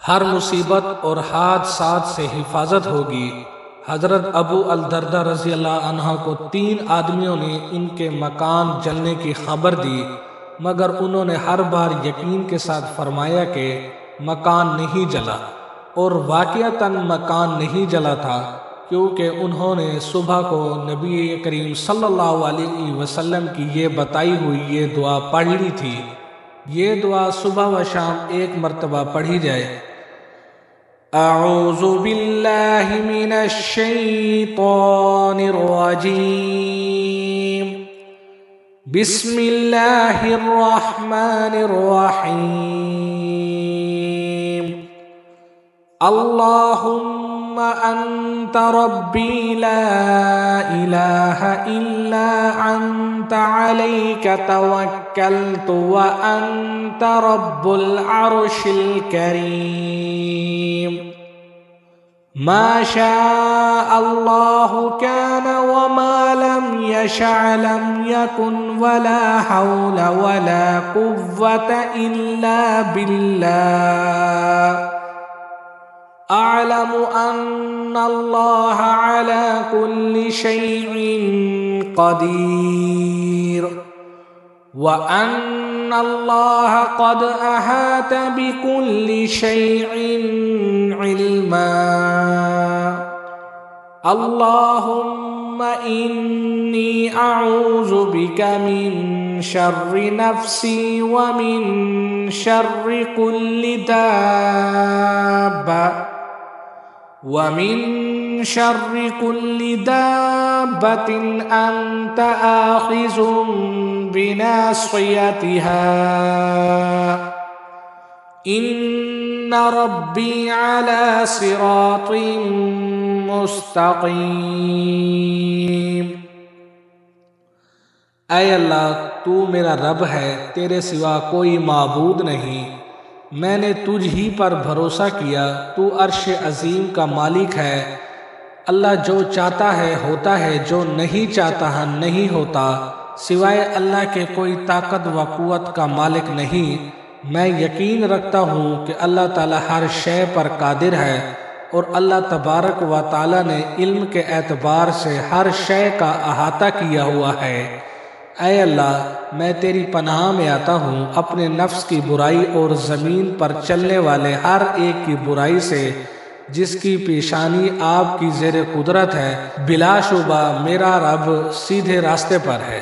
ہر مصیبت اور حادثات سے حفاظت ہوگی۔ حضرت ابو الدرداء رضی اللہ عنہ کو 3 آدمیوں نے ان کے مکان جلنے کی خبر دی، مگر انہوں نے ہر بار یقین کے ساتھ فرمایا کہ مکان نہیں جلا، اور واقعتاً مکان نہیں جلا تھا، کیونکہ انہوں نے صبح کو نبی کریم صلی اللہ علیہ وسلم کی یہ بتائی ہوئی یہ دعا پڑھ لی تھی۔ یہ دعا صبح و شام 1 مرتبہ پڑھی جائے۔ اعوذ باللہ من الشیطان الرجیم، بسم اللہ الرحمن الرحیم، اللہم انت ربی لا الہ الا انت علیک توکلت وانت رب العرش الکریم، ما شاء اللہ کان وما لم یشع لم یکن ولا حول ولا قوة الا باللہ، اعلم ان اللہ علی کل شیء قدیر، وان اللہ قد احاط بكل شیء علما، اللہم انی اعوذ بک من شر نفسی ومن شر کل دابة أنت آخذ بناصيتها، إن ربي على صراط مستقیم۔ اے اللہ، تو میرا رب ہے، تیرے سوا کوئی معبود نہیں، میں نے تجھ ہی پر بھروسہ کیا، تو عرش عظیم کا مالک ہے۔ اللہ جو چاہتا ہے ہوتا ہے، جو نہیں چاہتا ہے نہیں ہوتا، سوائے اللہ کے کوئی طاقت و قوت کا مالک نہیں۔ میں یقین رکھتا ہوں کہ اللہ تعالی ہر شے پر قادر ہے، اور اللہ تبارک و تعالی نے علم کے اعتبار سے ہر شے کا احاطہ کیا ہوا ہے۔ اے اللہ، میں تیری پناہ میں آتا ہوں اپنے نفس کی برائی اور زمین پر چلنے والے ہر ایک کی برائی سے، جس کی پیشانی آپ کی زیر قدرت ہے۔ بلا شبہ میرا رب سیدھے راستے پر ہے۔